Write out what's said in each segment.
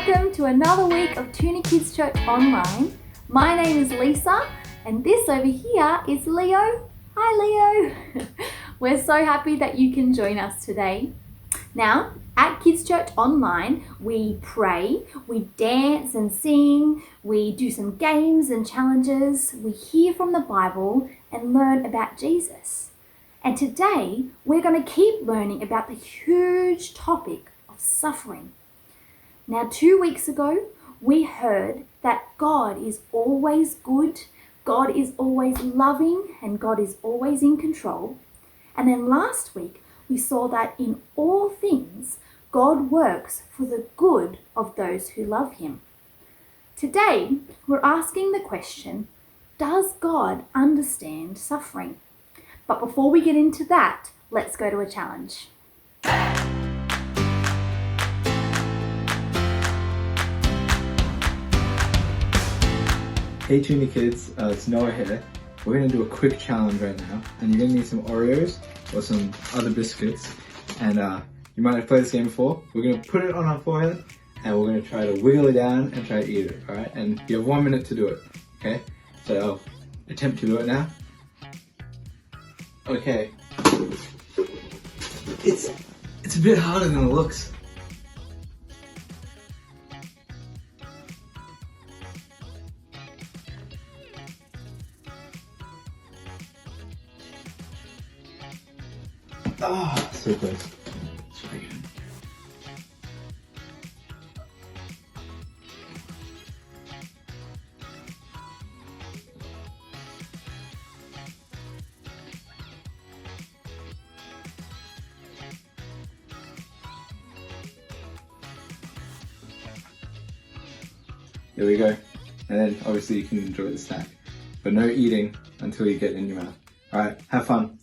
welcome to another week of ToonieKids Church Online. My name is Lisa and this over here is Leo. Hi Leo! We're so happy that you can join us today. Now, at Kids Church Online, we pray, we dance and sing, we do some games and challenges, we hear from the Bible and learn about Jesus. And today, we're going to keep learning about the huge topic of suffering. Now, 2 weeks ago, we heard that God is always good, God is always loving, and God is always in control. And then last week, we saw that in all things, God works for the good of those who love Him. Today, we're asking the question, does God understand suffering? But before we get into that, let's go to a challenge. Hey ToonieKids, it's Noah here. We're going to do a quick challenge right now, and you're going to need some Oreos or some other biscuits, and you might have played this game before. We're going to put it on our forehead, and we're going to try to wiggle it down and try to eat it, alright? And you have 1 minute to do it, okay? So I'll attempt to do it now. Okay. It's a bit harder than it looks. Ah, so close. It's very good. There we go. And then obviously you can enjoy the snack. But no eating until you get it in your mouth. Alright, have fun.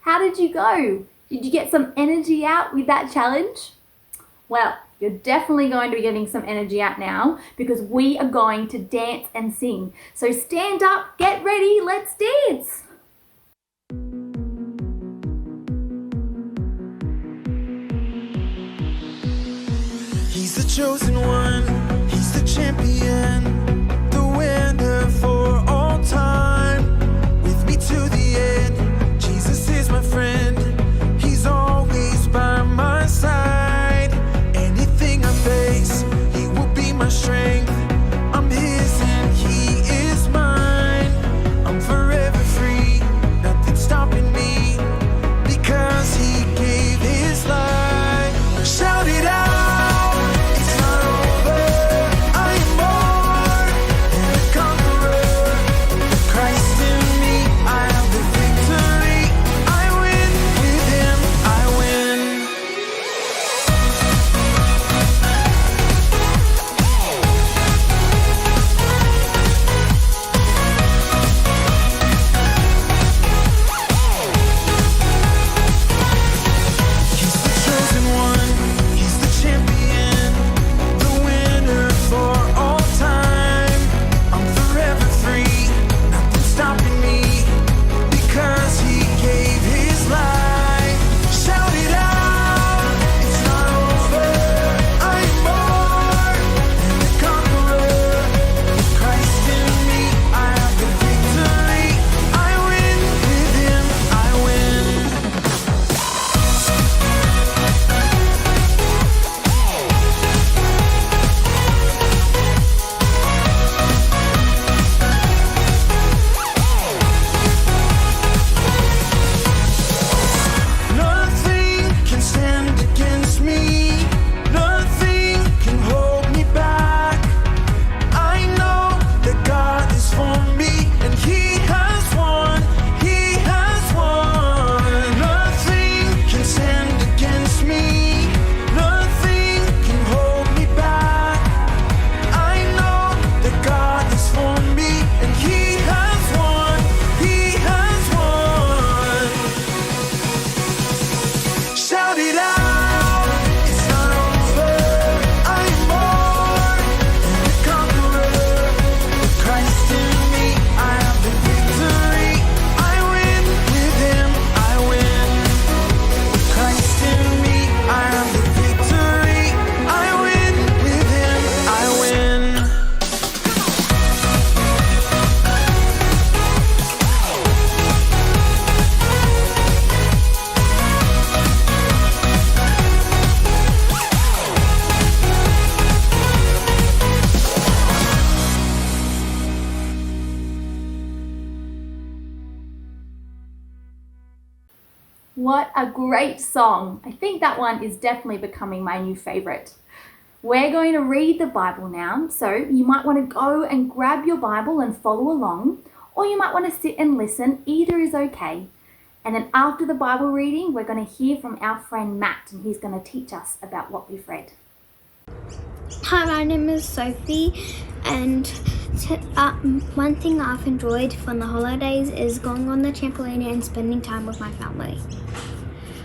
How did you go? Did you get some energy out with that challenge? Well, you're definitely going to be getting some energy out now because we are going to dance and sing. So stand up, get ready, let's dance! He's the chosen one, he's the champion, the winner for all time. With me to the end, Jesus is my friend, he's always by my side. Anything I face, he will be my strength. I'm his and he is mine. I'm forever free, nothing's stopping me, because he gave his life. Shout it out! It's not over, I am more What a great song. I think that one is definitely becoming my new favorite. We're going to read the Bible now, so you might want to go and grab your Bible and follow along, or you might want to sit and listen. Either is okay. And then after the Bible reading, we're going to hear from our friend Matt, and he's going to teach us about what we've read. Hi, my name is Sophie, and one thing I've enjoyed from the holidays is going on the trampoline and spending time with my family.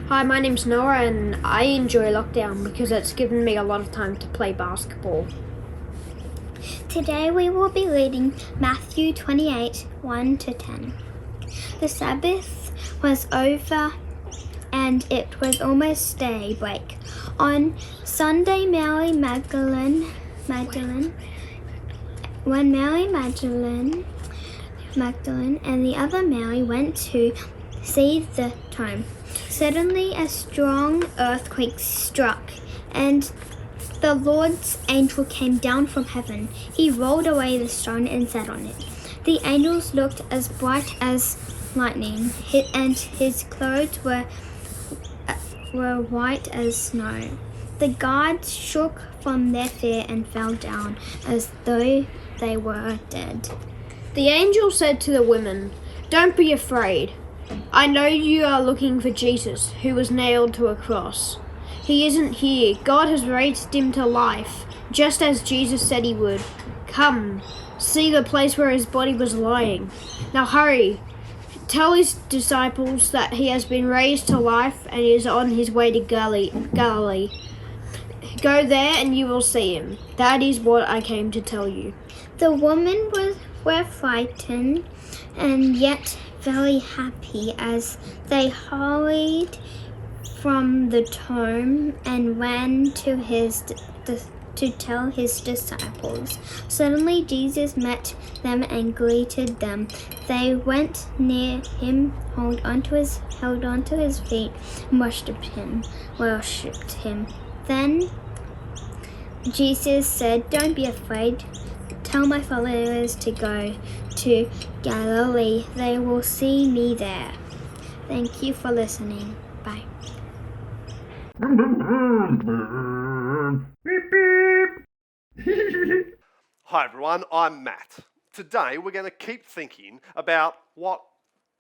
Hi, my name's Noah, and I enjoy lockdown because it's given me a lot of time to play basketball. Today we will be reading Matthew 28, 1-10. The Sabbath was over and it was almost daybreak. On Sunday, when Mary Magdalene and the other Mary went to see the tomb, suddenly a strong earthquake struck, and the Lord's angel came down from heaven. He rolled away the stone and sat on it. The angels looked as bright as lightning, and his clothes were white as snow. The guards shook from their fear and fell down as though they were dead. The angel said to the women, "Don't be afraid. I know you are looking for Jesus, who was nailed to a cross. He isn't here. God has raised him to life, just as Jesus said he would. Come, see the place where his body was lying. Now hurry. Tell his disciples that he has been raised to life and is on his way to Galilee. Go there and you will see him. That is what I came to tell you." The women were frightened and yet very happy as they hurried from the tomb and ran to tell his disciples. Suddenly Jesus met them and greeted them. They went near him, held onto his feet, and worshipped him. Then Jesus said, "Don't be afraid. Tell my followers to go to Galilee. They will see me there." Thank you for listening. Bye. Hi everyone, I'm Matt. Today we're going to keep thinking about what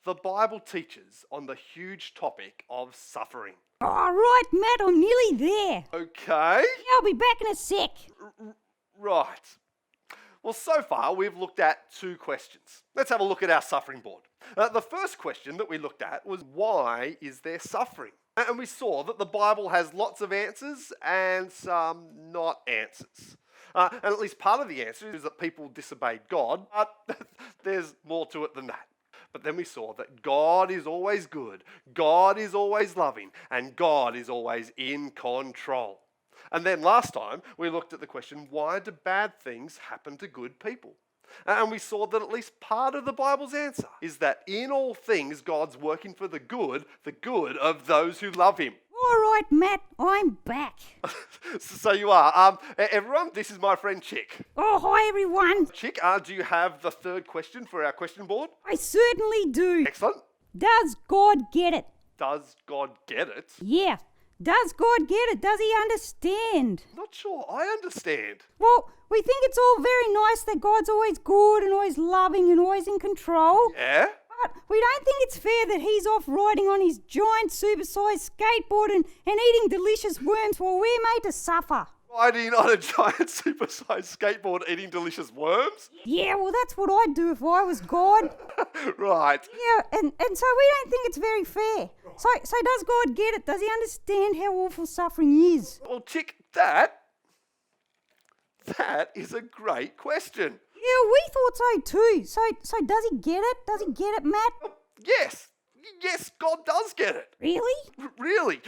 the Bible teaches on the huge topic of suffering. All right, Matt, I'm nearly there. Okay, I'll be back in a sec. right. Well, so far we've looked at two questions. Let's have a look at our suffering board. The first question that we looked at was, why is there suffering? And we saw that the Bible has lots of answers and some not answers. And at least part of the answer is that people disobeyed God, but there's more to it than that. But then we saw that God is always good, God is always loving, and God is always in control. And then last time we looked at the question, why do bad things happen to good people? And we saw that at least part of the Bible's answer is that in all things God's working for the good of those who love him. All right, Matt, I'm back. So you are. Everyone, this is my friend Chick. Oh, hi, everyone. Chick, do you have the third question for our question board? I certainly do. Excellent. Does God get it? Does God get it? Yeah. Does God get it? Does he understand? Not sure. I understand. Well, we think it's all very nice that God's always good and always loving and always in control. Yeah? But we don't think it's fair that he's off riding on his giant supersized skateboard and eating delicious worms while we're made to suffer. Riding on a giant supersized skateboard eating delicious worms? Yeah, well, that's what I'd do if I was God. Right. Yeah, and so we don't think it's very fair. So does God get it? Does he understand how awful suffering is? Well, Chick, that is a great question. Yeah, we thought so too. So does he get it? Does he get it, Matt? Yes, God does get it. Really? Really.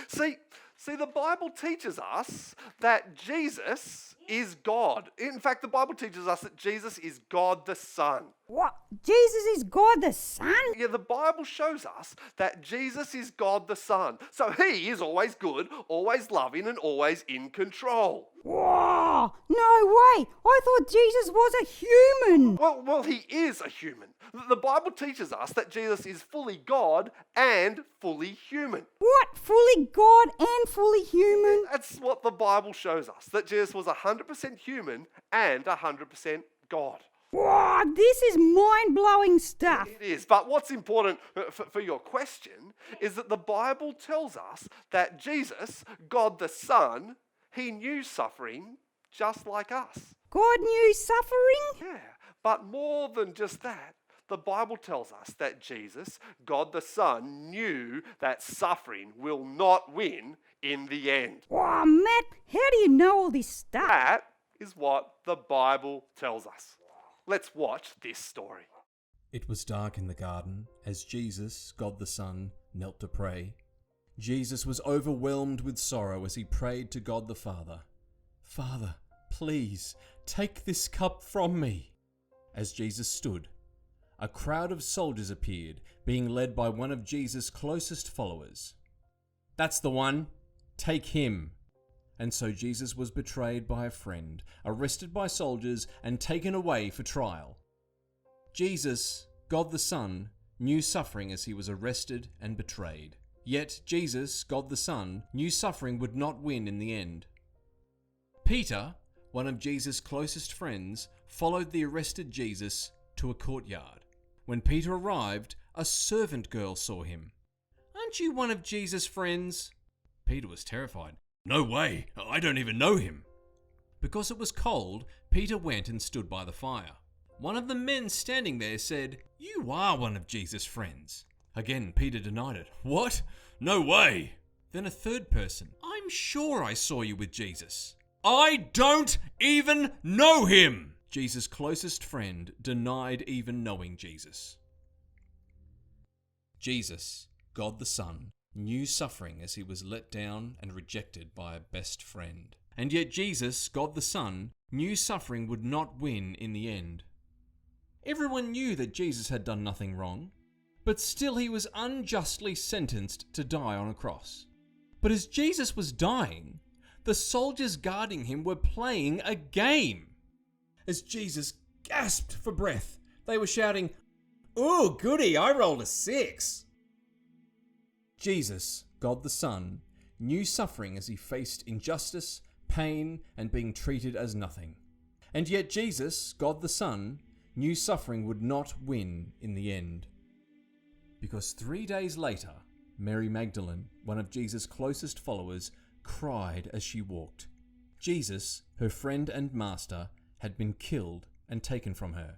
See, the Bible teaches us that Jesus is God. In fact, the Bible teaches us that Jesus is God the Son. What? Jesus is God the Son? Yeah, the Bible shows us that Jesus is God the Son. So he is always good, always loving, and always in control. Whoa, no way. I thought Jesus was a human. Well, he is a human. The Bible teaches us that Jesus is fully God and fully human. What? Fully God and fully human? That's what the Bible shows us, that Jesus was 100% human and 100% God. Whoa, this is mind-blowing stuff. It is, but what's important for your question is that the Bible tells us that Jesus, God the Son, he knew suffering just like us. God knew suffering? Yeah, but more than just that, the Bible tells us that Jesus, God the Son, knew that suffering will not win in the end. Whoa, Matt, how do you know all this stuff? That is what the Bible tells us. Let's watch this story. It was dark in the garden as Jesus, God the Son, knelt to pray. Jesus was overwhelmed with sorrow as he prayed to God the Father. Father, please, take this cup from me. As Jesus stood, a crowd of soldiers appeared, being led by one of Jesus' closest followers. That's the one. Take him. And so Jesus was betrayed by a friend, arrested by soldiers, and taken away for trial. Jesus, God the Son, knew suffering as he was arrested and betrayed. Yet Jesus, God the Son, knew suffering would not win in the end. Peter, one of Jesus' closest friends, followed the arrested Jesus to a courtyard. When Peter arrived, a servant girl saw him. "Aren't you one of Jesus' friends?" Peter was terrified. "No way, I don't even know him." Because it was cold, Peter went and stood by the fire. One of the men standing there said, "You are one of Jesus' friends." Again, Peter denied it. "What? No way." Then a third person, "I'm sure I saw you with Jesus." "I don't even know him." Jesus' closest friend denied even knowing Jesus. Jesus, God the Son, knew suffering as he was let down and rejected by a best friend. And yet Jesus, God the Son, knew suffering would not win in the end. Everyone knew that Jesus had done nothing wrong, but still he was unjustly sentenced to die on a cross. But as Jesus was dying, the soldiers guarding him were playing a game. As Jesus gasped for breath, they were shouting, "Ooh, goody, I rolled a 6. Jesus, God the Son, knew suffering as he faced injustice, pain, and being treated as nothing. And yet Jesus, God the Son, knew suffering would not win in the end. Because 3 days later, Mary Magdalene, one of Jesus' closest followers, cried as she walked. Jesus, her friend and master, had been killed and taken from her.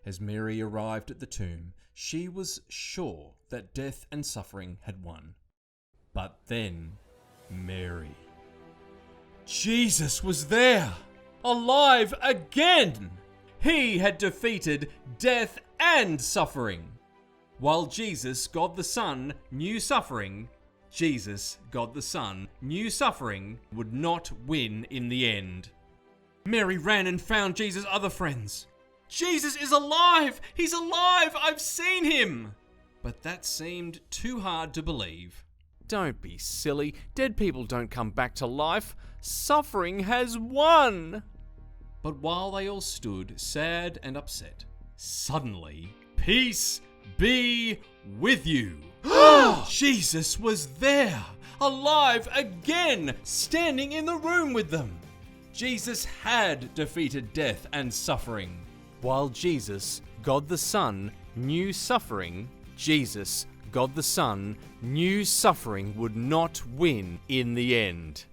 As Mary arrived at the tomb, she was sure that death and suffering had won. But then, Mary. Jesus was there, alive again! He had defeated death and suffering. While Jesus, God the Son, knew suffering, Jesus, God the Son, knew suffering would not win in the end. Mary ran and found Jesus' other friends. "Jesus is alive! He's alive! I've seen him!" But that seemed too hard to believe. Don't be silly. Dead people don't come back to life. Suffering has won! But while they all stood, sad and upset, suddenly, peace be with you. Jesus was there, alive again, standing in the room with them. Jesus had defeated death and suffering. While Jesus, God the Son, knew suffering, Jesus, God the Son, knew suffering would not win in the end.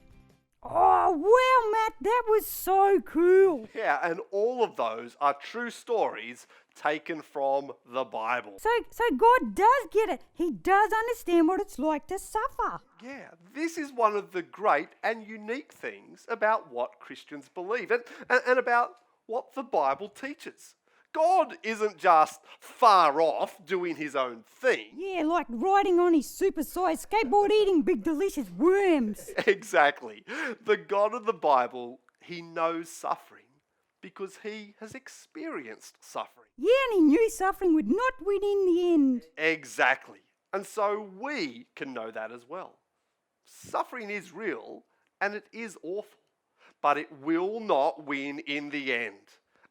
Oh, wow, Matt, that was so cool. Yeah, and all of those are true stories taken from the Bible. So God does get it. He does understand what it's like to suffer. Yeah, this is one of the great and unique things about what Christians believe and about what the Bible teaches. God isn't just far off doing his own thing. Yeah, like riding on his supersized skateboard eating big delicious worms. Exactly. The God of the Bible, he knows suffering because he has experienced suffering. Yeah, and he knew suffering would not win in the end. Exactly. And so we can know that as well. Suffering is real and it is awful, but it will not win in the end.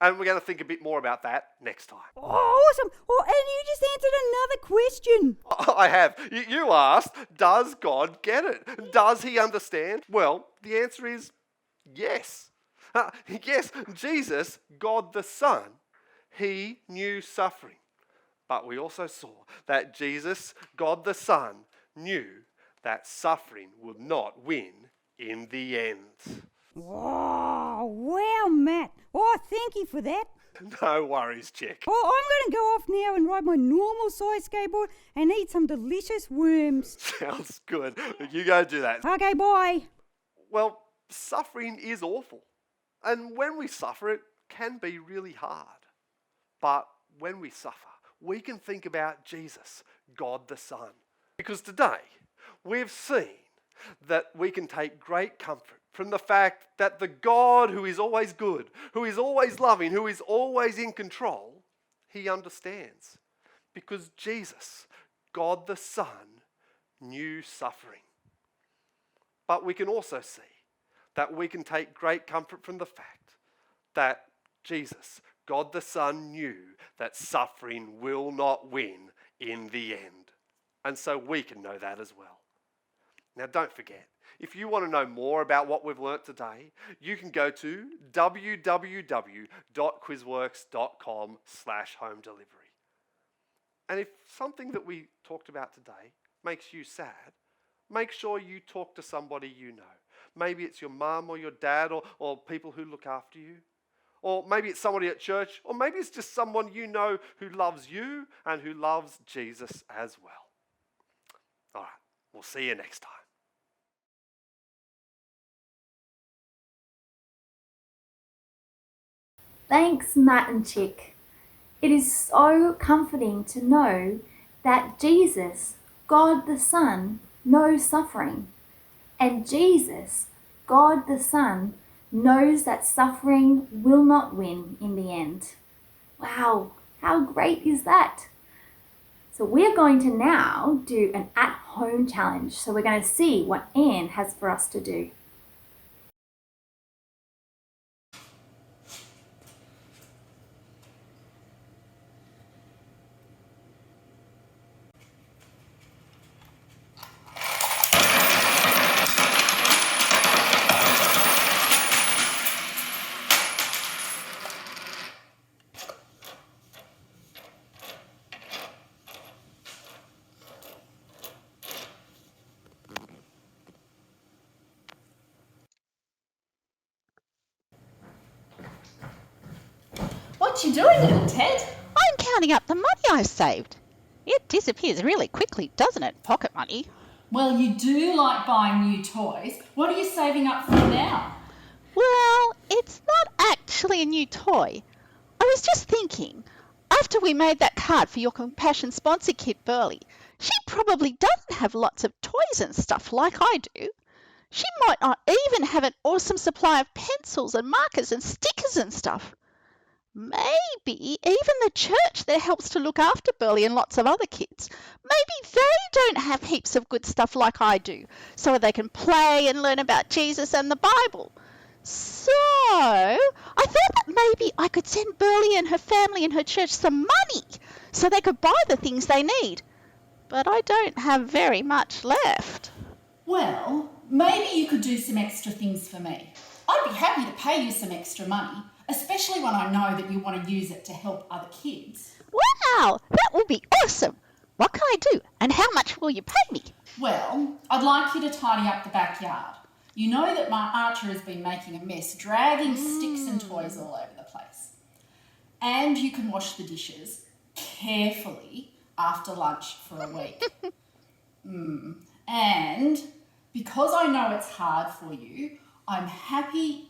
And we're going to think a bit more about that next time. Oh, awesome. Oh, and you just answered another question. I have. You asked, does God get it? Does he understand? Well, the answer is yes. Yes, Jesus, God the Son, he knew suffering. But we also saw that Jesus, God the Son, knew that suffering would not win in the end. Oh, wow, Matt. Oh, thank you for that. No worries, chick. Oh, I'm going to go off now and ride my normal size skateboard and eat some delicious worms. Sounds good. You go do that. Okay, bye. Well, suffering is awful. And when we suffer, it can be really hard. But when we suffer, we can think about Jesus, God the Son. Because today, we've seen that we can take great comfort from the fact that the God who is always good, who is always loving, who is always in control, he understands. Because Jesus, God the Son, knew suffering. But we can also see that we can take great comfort from the fact that Jesus, God the Son, knew that suffering will not win in the end. And so we can know that as well. Now don't forget, if you want to know more about what we've learnt today, you can go to www.quizworks.com/home delivery. And if something that we talked about today makes you sad, make sure you talk to somebody you know. Maybe it's your mum or your dad or people who look after you. Or maybe it's somebody at church, or maybe it's just someone you know who loves you and who loves Jesus as well. All right, we'll see you next time. Thanks, Matt and Chick. It is so comforting to know that Jesus, God the Son, knows suffering. And Jesus, God the Son, knows that suffering will not win in the end. Wow, how great is that? So we're going to now do an at-home challenge. So we're going to see what Anne has for us to do. What you doing, little Ted? I'm counting up the money I saved. It disappears really quickly, doesn't it? Pocket money. Well, you do like buying new toys. What are you saving up for now? Well, it's not actually a new toy. I was just thinking, after we made that card for your Compassion sponsor kid, Burley, she probably doesn't have lots of toys and stuff like I do. She might not even have an awesome supply of pencils and markers and stickers and stuff. Maybe even the church that helps to look after Burley and lots of other kids, maybe they don't have heaps of good stuff like I do, so they can play and learn about Jesus and the Bible. So I thought that maybe I could send Burley and her family and her church some money so they could buy the things they need. But I don't have very much left. Well, maybe you could do some extra things for me. I'd be happy to pay you some extra money, especially when I know that you want to use it to help other kids. Wow, that would be awesome. What can I do, and how much will you pay me? Well, I'd like you to tidy up the backyard. You know that my Archer has been making a mess, dragging sticks and toys all over the place. And you can wash the dishes carefully after lunch for a week. And because I know it's hard for you, I'm happy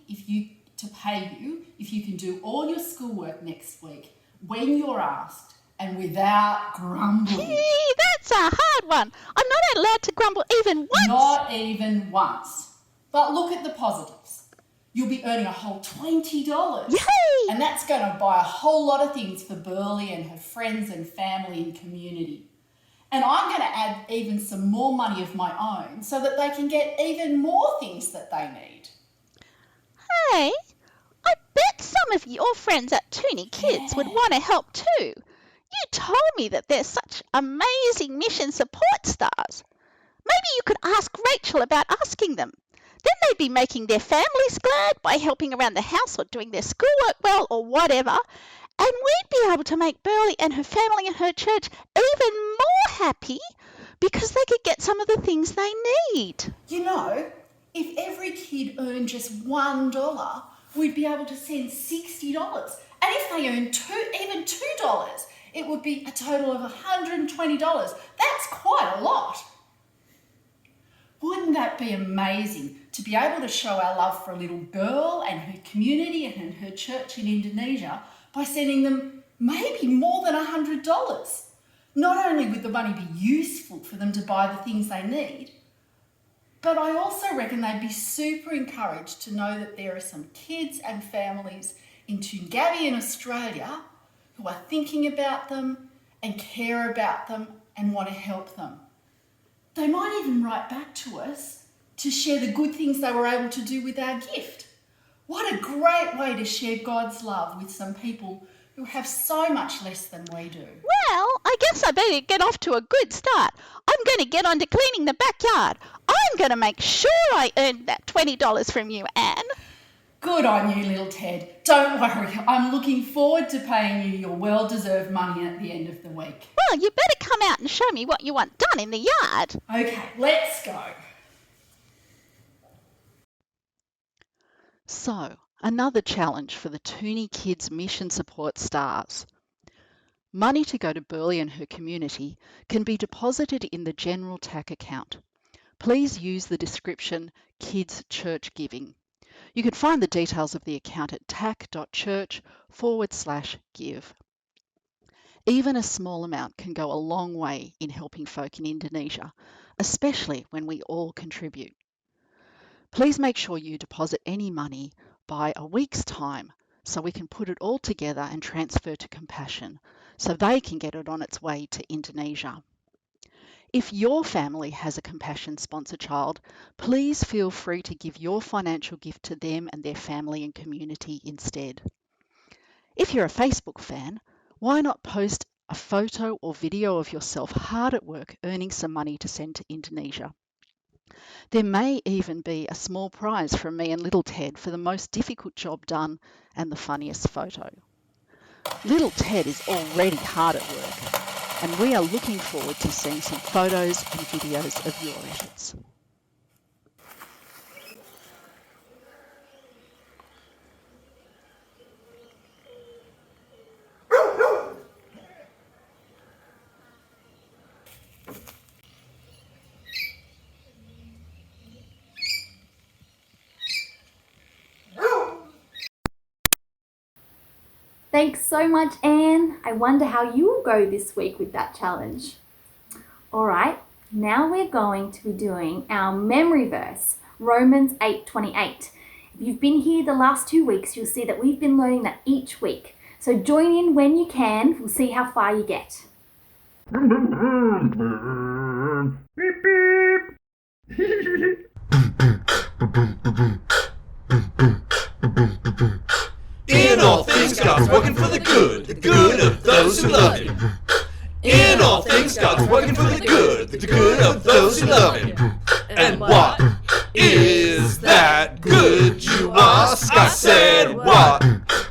to pay you if you can do all your schoolwork next week when you're asked and without grumbling. Gee, that's a hard one. I'm not allowed to grumble even once. Not even once. But look at the positives. you'll be earning a whole $20. Yay! And that's going to buy a whole lot of things for Burley and her friends and family and community. And I'm going to add even some more money of my own so that they can get even more things that they need. Hey, I bet some of your friends at ToonieKids would want to help too. You told me that they're such amazing mission support stars. Maybe you could ask Rachel about asking them. Then they'd be making their families glad by helping around the house or doing their schoolwork well or whatever. And we'd be able to make Burley and her family and her church even more happy because they could get some of the things they need. You know, if every kid earned just $1, we'd be able to send $60. And if they earned even $2, it would be a total of $120. That's quite a lot. Wouldn't that be amazing to be able to show our love for a little girl and her community and her church in Indonesia by sending them maybe more than $100? Not only would the money be useful for them to buy the things they need, but I also reckon they'd be super encouraged to know that there are some kids and families in Toongabbie in Australia who are thinking about them and care about them and want to help them. They might even write back to us to share the good things they were able to do with our gift. What a great way to share God's love with some people who have so much less than we do. Well, I guess I better get off to a good start. I'm going to get on to cleaning the backyard. I'm going to make sure I earned that $20 from you, Anne. Good on you, little Ted. Don't worry, I'm looking forward to paying you your well-deserved money at the end of the week. Well, you better come out and show me what you want done in the yard. Okay, let's go. So, another challenge for the ToonieKids Mission Support Stars. Money to go to Burley and her community can be deposited in the General TAC account. Please use the description Kids Church Giving. You can find the details of the account at tac.church/give. Even a small amount can go a long way in helping folk in Indonesia, especially when we all contribute. Please make sure you deposit any money by a week's time so we can put it all together and transfer to Compassion so they can get it on its way to Indonesia. If your family has a Compassion sponsor child, please feel free to give your financial gift to them and their family and community instead. If you're a Facebook fan, why not post a photo or video of yourself hard at work earning some money to send to Indonesia? There may even be a small prize from me and little Ted for the most difficult job done and the funniest photo. Little Ted is already hard at work, and we are looking forward to seeing some photos and videos of your efforts. Thanks so much, Anne. I wonder how you will go this week with that challenge. All right, now we're going to be doing our memory verse, Romans 8:28. If you've been here the last 2 weeks, you'll see that we've been learning that each week. So join in when you can. We'll see how far you get. In all things, God's working for the good of those who love Him. In all things, God's working for the good of those who love Him. And what is that good, you ask? I said, what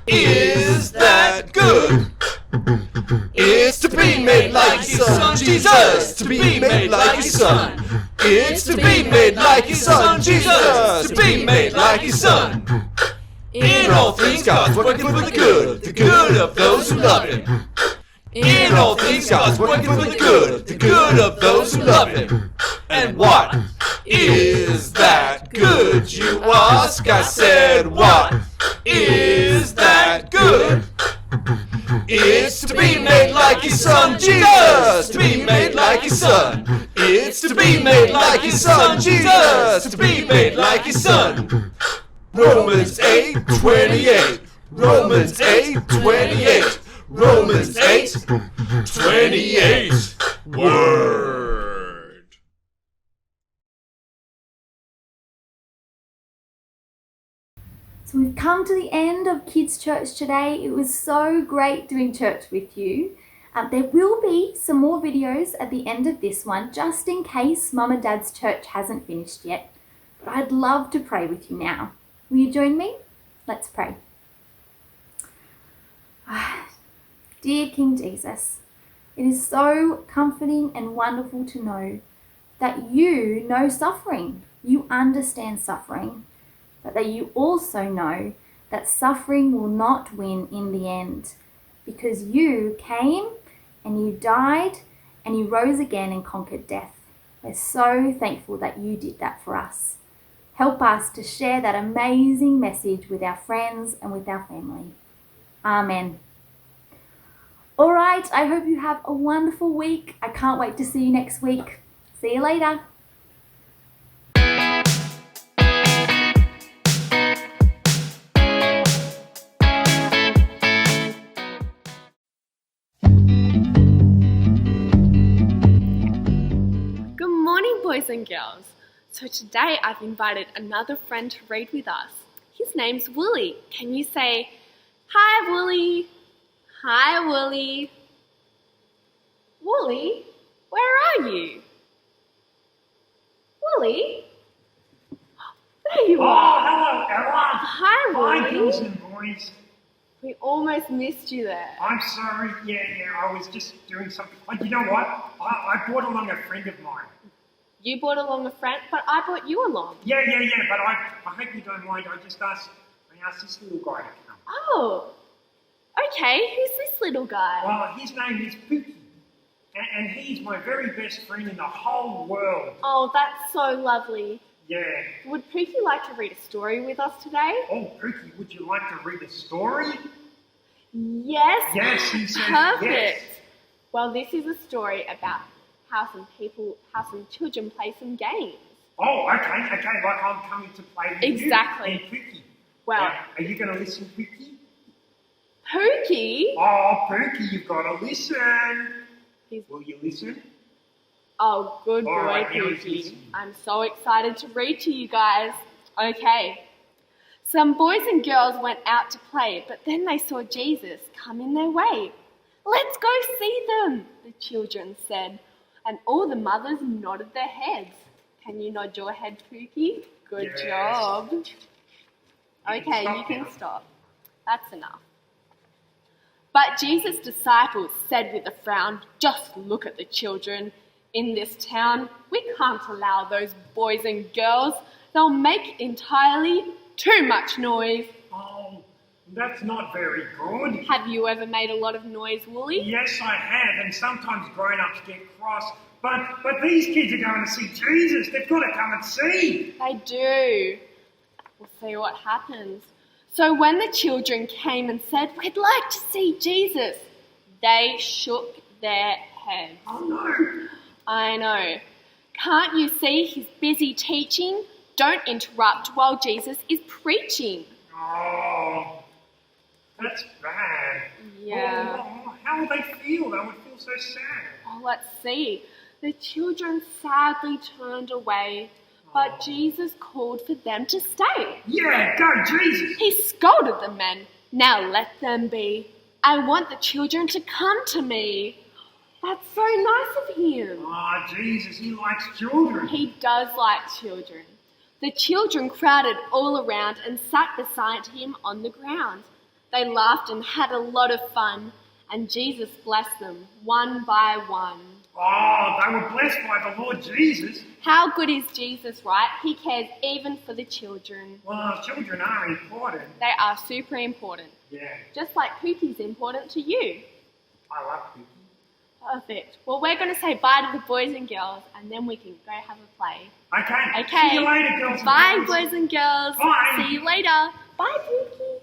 is that good? It's to be made like His Son, Jesus, to be made like His Son. It's to be made like His Son, Jesus, to be made like His Son. In all things, God's working for the good of those who love Him. In all things, God's working for the good of those who love Him. And what is that good, you ask? I said, what is that good? It's to be made like His Son, Jesus, to be made like His Son. It's to be made like His Son, Jesus, to be made like His Son. Romans 8:28. Romans 8:28. Romans 8:28. Word. So we've come to the end of Kids Church today. It was so great doing church with you. There will be some more videos at the end of this one, just in case Mum and Dad's church hasn't finished yet. But I'd love to pray with you now. Will you join me? Let's pray. Dear King Jesus, it is so comforting and wonderful to know that you know suffering. You understand suffering, but that you also know that suffering will not win in the end, because you came and you died and you rose again and conquered death. We're so thankful that you did that for us. Help us to share that amazing message with our friends and with our family. Amen. All right, I hope you have a wonderful week. I can't wait to see you next week. See you later. Good morning, boys and girls. So today I've invited another friend to read with us. His name's Wooly. Can you say, hi, Wooly? Hi, Wooly. Wooly, where are you? Wooly? There you are. Oh, hello, Ella. Hi, Wooly. Hi, girls and boys. We almost missed you there. I'm sorry. Yeah, I was just doing something. Oh, you know what? I brought along a friend of mine. You brought along a friend, but I brought you along. Yeah, but I hope you don't mind. I asked this little guy to come. Oh, okay. Who's this little guy? Well, his name is Pookie. And he's my very best friend in the whole world. Oh, that's so lovely. Yeah. Would Pookie like to read a story with us today? Oh, Pookie, would you like to read a story? Yes. Yes, he says Perfect. yes. Well, this is a story about how some children play some games. Oh, okay, like I'm coming to play with Exactly. you and Pookie. Well, are you going to listen, Pookie? Pookie? Oh, Pookie, you've got to listen. Will you listen? Oh, good All boy, right, now he's Pookie. listening. I'm so excited to read to you guys. Okay. Some boys and girls went out to play, but then they saw Jesus come in their way. Let's go see them, the children said, and all the mothers nodded their heads. Can you nod your head, Pookie? Good Yes. job. Okay, stop you can now. stop. That's enough. But Jesus' disciples said with a frown, just look at the children in this town. We can't allow those boys and girls. They'll make entirely too much noise. Oh, that's not very good. Have you ever made a lot of noise, Wooly? Yes, I have, and sometimes grown-ups get cross. But these kids are going to see Jesus. They've got to come and see. They do. We'll see what happens. So when the children came and said, we'd like to see Jesus, they shook their heads. Oh, no. I know. Can't you see he's busy teaching? Don't interrupt while Jesus is preaching. Oh, that's bad. Yeah. Oh, how would they feel? They would feel so sad. Oh, let's see. The children sadly turned away, but Jesus called for them to stay. Yeah, go Jesus. He scolded the men. Now let them be. I want the children to come to me. That's so nice of him. Oh, Jesus, he likes children. He does like children. The children crowded all around and sat beside him on the ground. They laughed and had a lot of fun, and Jesus blessed them one by one. Oh, they were blessed by the Lord Jesus. How good is Jesus, right? He cares even for the children. Well, children are important. They are super important. Yeah, Just like Pookie's important to you. I love Pookie. Perfect. Well, we're going to say bye to the boys and girls, and then we can go have a play. Okay. Okay. See you later, girls. and Bye, boys. boys and girls. Bye. See you later. Bye, Pookie.